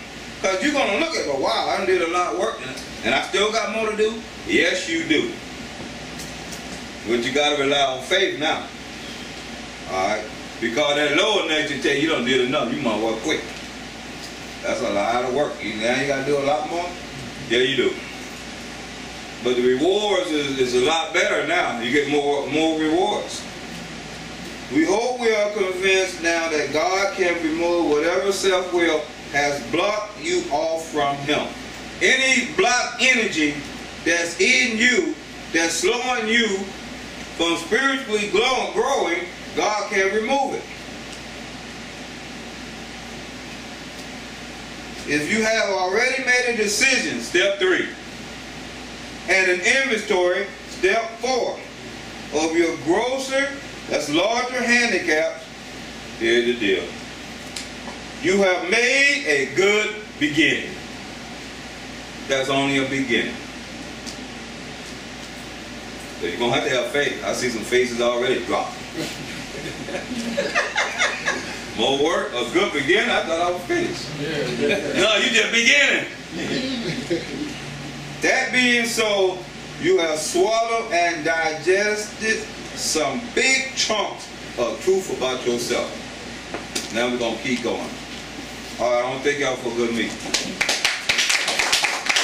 Because you're going to look at, well, wow, I done did a lot of work and I still got more to do. Yes, you do. But you got to rely on faith now. Alright? Because that lower nature tell you don't did enough, you might work quick. That's a lot of work. Now you got to do a lot more? Yeah, you do. But the rewards is a lot better now. You get more rewards. We hope we are convinced now that God can remove whatever self-will has blocked you off from Him. Any blocked energy that's in you, that's slowing you from spiritually growing, God can remove it. If you have already made a decision, step 3, and an inventory, step 4, of your grosser, that's larger handicaps, here's the deal. You have made a good beginning. That's only a beginning. So you're going to have to have faith. I see some faces already drop. More work, a good beginning. I thought I was finished. No, you just beginning. That being so, you have swallowed and digested some big chunks of truth about yourself. Now we're going to keep going. All right, I want to thank y'all for a good meeting.